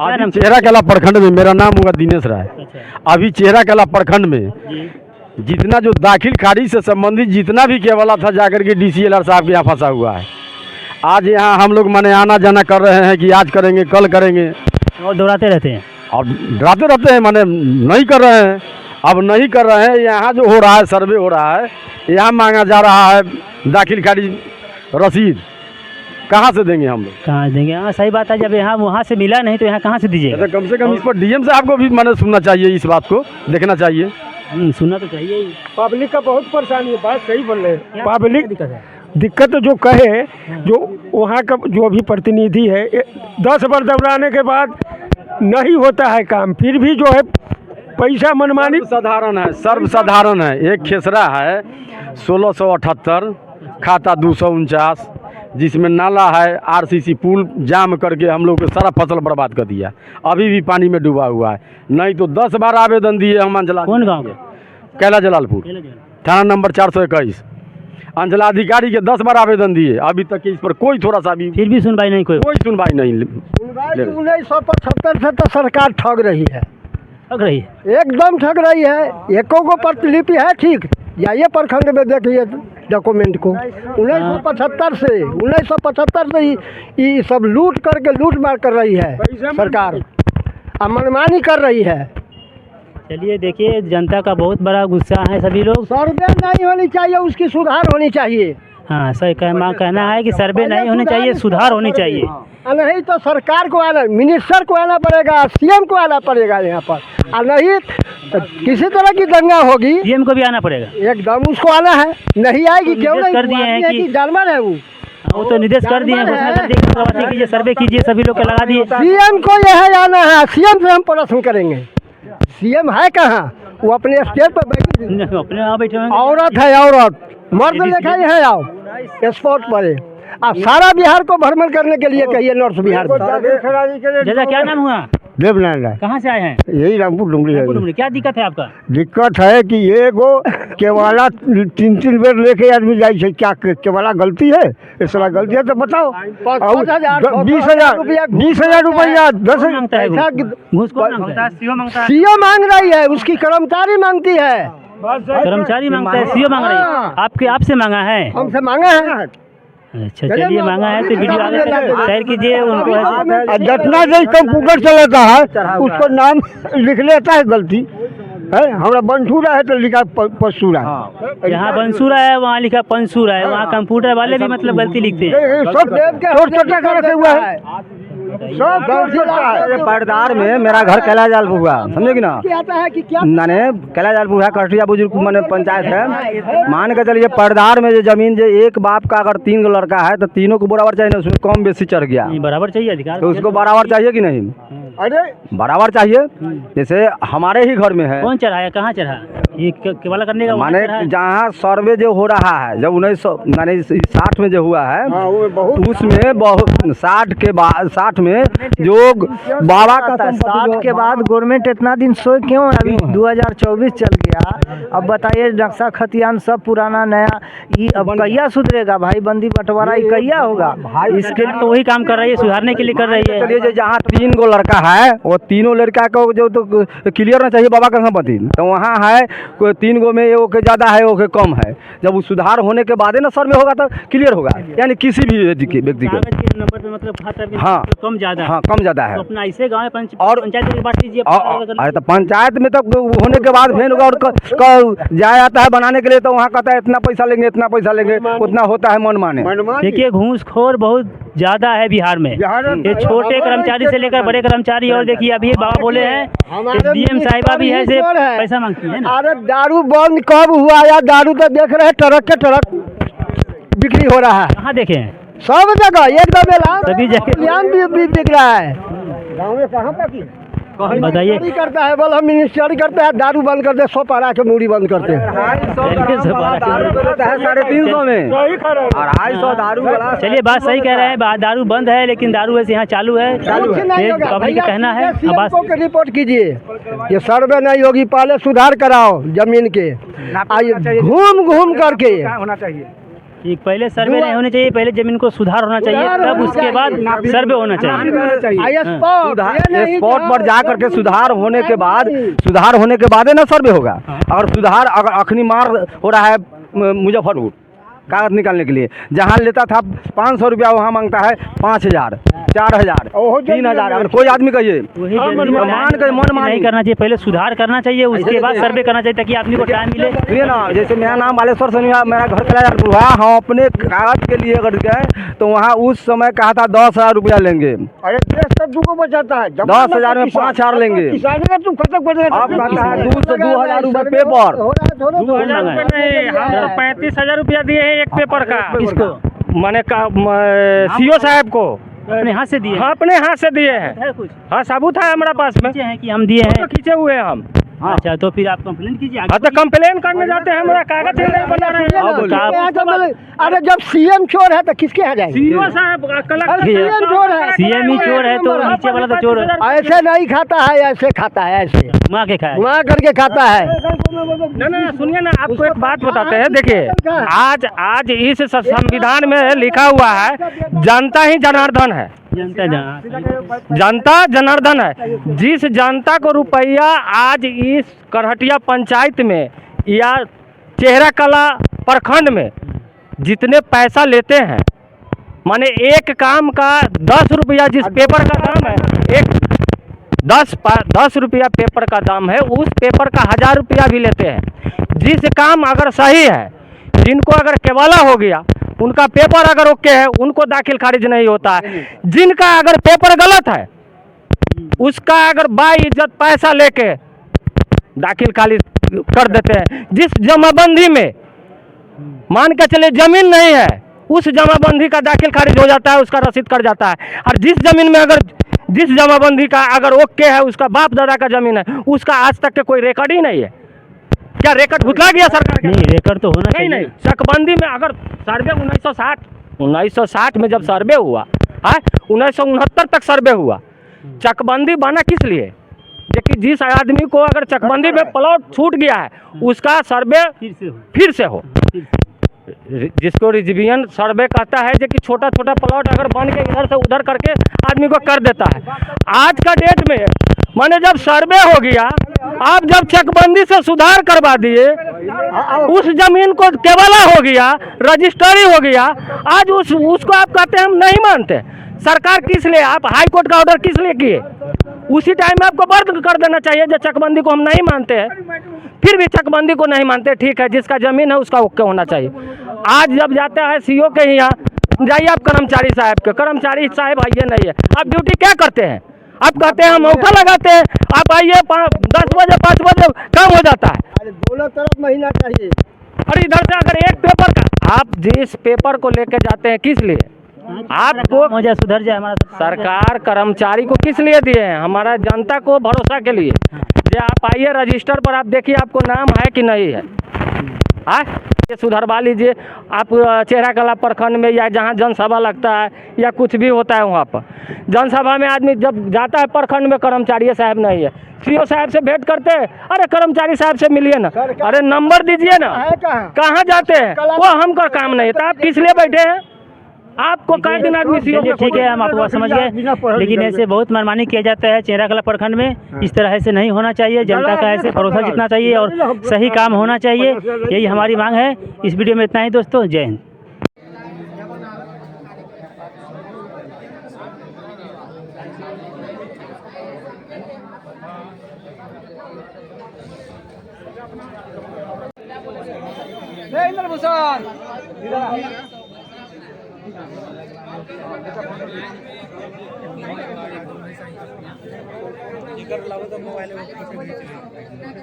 अभी चेहरा कला प्रखंड में, मेरा नाम होगा दिनेश राय। अच्छा। अभी चेहरा कला प्रखंड में जी। जितना जो दाखिल खारिज से संबंधित जितना भी केवला था जाकर के DCLR साहब के यहाँ फंसा हुआ है। आज यहाँ हम लोग माने आना जाना कर रहे हैं कि आज करेंगे कल करेंगे, और दौड़ाते रहते हैं। अब डराते रहते हैं, माने नहीं कर रहे हैं। अब नहीं कर रहे हैं, यहाँ जो हो रहा है सर्वे हो रहा है, यहाँ मांगा जा रहा है दाखिल खारिज रसीद, कहाँ से देंगे हम लोग? कहाँ देंगे? हाँ सही बात है, जब यहाँ वहाँ से मिला नहीं तो यहाँ कहाँ से दीजिएगा? तो कम से कम इस पर DM साहब को भी मैंने सुनना चाहिए, इस बात को देखना चाहिए। सुनना तो चाहिए ही। पब्लिक का बहुत परेशानी है, बात सही बोल रहे हैं। पब्लिक दिक्कत है। दिक्कत जो कहे, जो वहाँ का जो भी प्रतिनिधि है 10 बार दौड़ाने के बाद नहीं होता है काम, फिर भी जो है पैसा मनमानी। साधारण है, सर्वसाधारण है। एक खेसरा है 1678 खाता 249, जिसमें नाला है, RCC पुल जाम करके हम लोग के सारा फसल बर्बाद कर दिया, अभी भी पानी में डूबा हुआ है। नहीं तो 10 बार आवेदन दिए हम अंजला। कौन गाँव के? कैला जलालपुर, थाना नंबर 421। अंचलाधिकारी के 10 बार आवेदन दिए, अभी तक इस पर कोई थोड़ा सा भी फिर भी सुनवाई नहीं, कोई सुनवाई नहीं। 1975 से तो सरकार ठग रही है, ठग रही है, एकदम ठग रही है। एको को प्रतिलिपि है ठीक, जाइए प्रखंड में देखिए डॉक्यूमेंट को। 1975 से ये सब लूट करके लूट मार कर रही है सरकार, मनमानी कर रही है। चलिए देखिए, जनता का बहुत बड़ा गुस्सा है, सभी लोग। सर्वे नहीं होनी चाहिए, उसकी सुधार होनी चाहिए। हाँ सही कहना है कि सर्वे नहीं होनी चाहिए, सुधार होनी चाहिए। नहीं तो सरकार को आना, मिनिस्टर को आना पड़ेगा, CM को आना पड़ेगा यहाँ पर, और नहीं तो किसी तरह की दंगा होगी। CM को भी आना पड़ेगा, एकदम उसको आना है। नहीं आएगी क्यों नहीं? कर दिए हैं कि जानवर है वो तो निर्देश कर दिए हैं, घोषणा कर दी कीजिए, सर्वे कीजिए, सभी लोग के लगा दिए। CM को यह आना है, CM से हम प्रश्न करेंगे। CM है कहाँ? वो अपने स्टेज पर बैठी, अपने यहाँ बैठे हैं। औरत है, औरत मर्द लिखा है, आओ स्पॉट पर। आप सारा बिहार को भ्रमण करने के लिए कहिए, नॉर्थ बिहार में। दादा क्या नाम हुआ? देवनारायण राय। कहाँ से आए हैं? यही रामपुर डुंगरी है। क्या दिक्कत है आपका? दिक्कत है कि ये गो केवाला 3 बेर लेके आदमी जाए छे, क्या केवाला गलती है? इस तरह गलती है तो बताओ। 20,000 रुपया 10 मांगता है घूस? कौन मांगता है? सीओ मांग रही है, उसकी कर्मचारी मांगती है। कर्मचारी मांगता है, सीओ मांग रही है? आपसे मांगा है? हमसे मांगा है। अच्छा चलिए, मांगा है तो वीडियो आगे शेयर कीजिए उनको। जितना जो कंप्यूटर चलाता है उसको नाम लिख लेता है, गलती है। हमारा बंसूरा है तो लिखा पसूरा है। यहाँ बंसूरा है, वहाँ लिखा पंसूरा है। वहाँ कंप्यूटर वाले भी मतलब गलती लिखते हैं। सब हुआ है, सब पर्दार में मेरा घर कैला जालपुर हुआ, समझे कि ना? मैंने कैला जालपुर है, कटिया बुजुर्ग मैंने पंचायत है। मान के चलिए पर्दार में जो जमीन जो एक बाप का अगर 3 गो लड़का है तो तीनों को बराबर चाहिए ना, उसमें कम बेसी चढ़ गया। बराबर चाहिए अधिकार, तो उसको बराबर चाहिए कि नहीं? अरे बराबर चाहिए। जैसे हमारे ही घर में है। कौन चढ़ाया? कहाँ चढ़ा? ये केवला करने का माने जहाँ सर्वे जो हो रहा है, जब 1960 में जो हुआ है, उसमें बहुत 60 के बाद 60 में जो बाबा का 60 के बाद गवर्नमेंट इतना दिन सोए क्यों? अभी 2024 चल गया, अब बताइए नक्शा खतियान सब पुराना नया, ये अब कहिया सुधरेगा भाई? बंदी बंटवारा ये कहिया होगा? इसके लिए तो वही काम कर रही है, सुधारने के लिए कर रही है। चलिए जहाँ 3 गो लड़का है, वो तीनों लड़का को जो तो क्लियर होना चाहिए बाबा का संपत्ति, तो वहाँ है कोई 3 गो में वो के ज़्यादा है, वो के कम है। जब वो सुधार होने के बाद ना सर्वे होगा तो क्लियर होगा, यानी किसी भी व्यक्ति को नंबर पे मतलब हाँ कम ज़्यादा, हाँ कम ज़्यादा है। तो अपना ऐसे गाँव और पंचायत में बांट लीजिए। अरे तो पंचायत में तो होने के बाद फिर और जाया जाता है बनाने के लिए, तो वहाँ कहता है इतना पैसा लेंगे, इतना पैसा लेंगे, उतना होता है मन माने। देखिए घूसखोर बहुत ज़्यादा है बिहार में, ये छोटे कर्मचारी से लेकर बड़े कर्मचारी। और देखिए अभी बाबा बोले हैं DM साहिबा भी है से पैसा मांगती है ना। अरे दारू बंद कब हुआ? या दारू तो देख रहे हैं ट्रक के ट्रक बिक्री हो रहा है। कहाँ देखे हैं? सब जगह एकदम सभी जगह भी बिक रहा है। गाँव में कहाँ तक बताइए करता है? बोल हम मिनिस्ट्री करते हैं, दारू बंद करते हैं, 100 पारा के मूड़ी बंद करते हैं। 350 में 250 दारू। चलिए बात सही कह रहे हैं, दारू बंद है लेकिन दारू ऐसे यहाँ चालू है। पब्लिक का कहना है। रिपोर्ट कीजिए, ये सर्वे नहीं होगी, पहले सुधार कराओ जमीन के। घूम करके होना चाहिए एक पहले सर्वे नहीं होने चाहिए, पहले जमीन को सुधार होना चाहिए, तब उसके बाद सर्वे होना चाहिए। स्पॉट पर जा करके सुधार होने के बाद ना सर्वे होगा। अगर अखनी मार हो रहा है मुजफ्फरपुर कागज निकालने के लिए, जहाँ लेता था 500 रुपया वहाँ मांगता है 5000, 4000, 3000। अगर कोई आदमी कहिए नहीं करना चाहिए, पहले सुधार करना चाहिए, उसके बाद सर्वे करना चाहिए ताकि आदमी को टाइम मिले। सुनिए ना, जैसे मेरा नाम बालेश्वर सोनिया, मेरा घर कलाजारपुर हुआ, हम अपने कागज के लिए अगर गए तो वहाँ उस समय कहा था 10,000 रुपया लेंगे। अरे देश तक तुमको बचाता है, 10,000 में 5,000 लेंगे। किसान का तुम खत्म कर देगा। अब कहता है 2 से 2,000 रुपये पेपर। 2,000 रुपये नहीं, हम तो 35,000 रुपया दिए हैं एक पेपर का। किसको? मैंने सीओ साहब को अपने हाथ से दिए? हाँ, अपने हाथ से दिए हैं। है कुछ हाँ, सबूत है हमारे पास में, खींचे हैं कि हम दिए तो हैं? खींचे हुए हैं हम। अच्छा, तो फिर आप कंप्लेन कीजिए। हाँ, तो कंप्लेन करने जाते हैं, हमारा कागज नहीं बना रहे हैं। अरे जब सीएम चोर है तो किसके यहाँ जाएंगे? सीओ साहब कलेक्टर सीएम चोर है। सीएम ही चोर है तो नीचे वाला तो चोर है। ऐसे नहीं खाता है, ऐसे खाता है, ऐसे माँ के खाए। वहाँ करके खाता है। ना सुनिए ना, आपको एक बात बताते हैं। देखिए, आज इस संविधान में लिखा हुआ है, जनता ही जनार्दन है। जनता जनार्दन है। जिस जनता को रुपया आज इस करहटिया पंचायत में या चेहरा कला प्रखंड में जितने पैसा लेते हैं, माने एक काम का 10 रुपया जिस पेपर का दाम है, एक 10 रुपया पेपर का दाम है, उस पेपर का 1000 रुपया भी लेते हैं। जिस काम अगर सही है, जिनको अगर केवाला हो गया, उनका पेपर अगर ओके है, उनको दाखिल खारिज नहीं होता है। जिनका अगर पेपर गलत है, उसका अगर बाइज्जत पैसा लेके दाखिल खारिज कर देते हैं। जिस जमाबंदी में मान के चले जमीन नहीं है, उस जमाबंदी का दाखिल खारिज हो जाता है, उसका रसीद कट जाता है। और जिस जमीन में अगर जिस जमाबंदी का अगर ओके है, उसका बाप दादा का जमीन है, उसका आज तक के कोई रिकॉर्ड ही नहीं है। क्या रिकॉर्ड भुतला गया सरकार का? नहीं, रिकॉर्ड तो होना चाहिए। नहीं, चकबंदी में अगर सर्वे 1960 में जब सर्वे हुआ है, 1969 तक सर्वे हुआ। चकबंदी बना किस लिए? कि जिस आदमी को अगर चकबंदी में प्लॉट छूट गया है, उसका सर्वे फिर से हो। जिसको रिजवियन सर्वे कहता है, जो कि छोटा छोटा प्लॉट अगर बन के इधर से उधर करके आदमी को कर देता है। आज का डेट में माने जब सर्वे हो गया, आप जब चकबंदी से सुधार करवा दिए, उस जमीन को केवला हो गया, रजिस्ट्री हो गया, आज उसको आप कहते हैं हम नहीं मानते। सरकार किस लिए, आप हाई कोर्ट का ऑर्डर किस लिए किए? उसी टाइम में आपको बंद कर देना चाहिए। जो चकबंदी को हम नहीं मानते हैं, फिर भी चकबंदी को नहीं मानते, ठीक है, जिसका जमीन है उसका ओके होना चाहिए। आज जब जाता है सीओ के यहाँ, जाइए आप कर्मचारी साहब के, कर्मचारी साहब आइए नहीं है, आप ड्यूटी क्या करते हैं? आप कहते हैं हम औठा लगाते हैं, आप आइए 10 बजे 5 बजे काम हो जाता है। दोनों तरफ महीना चाहिए। और इधर से अगर एक पेपर का, आप जिस पेपर को लेके जाते हैं किस लिए? आपको सुधर जाए हमारा सरकार कर्मचारी को किस लिए दिए हैं? हमारा जनता को भरोसा के लिए। जो आप आइए रजिस्टर पर, आप देखिए आपको नाम है कि नहीं है। ये सुधरवा लीजिए आप। चेहरा कला प्रखंड में या जहाँ जनसभा लगता है या कुछ भी होता है, वहाँ पर जनसभा में आदमी जब जाता है प्रखंड में, कर्मचारी साहब नहीं है, सीओ साहब से भेंट करते हैं, अरे कर्मचारी साहब से मिलिए ना, अरे नंबर दीजिए ना, कहाँ जाते हैं? वो हमका काम नहीं है, तो आप किस लिए बैठे हैं? आपको कई दिन आदमी सीओ। ठीक है, हम आपको बात समझ गए, लेकिन ऐसे बहुत मनमानी किया जाता है चेहरा कला प्रखंड में। इस तरह से नहीं होना चाहिए। जनता का ऐसे भरोसा जीतना चाहिए और सही काम होना चाहिए, यही हमारी मांग है। इस वीडियो में इतना ही दोस्तों, जय हिंद।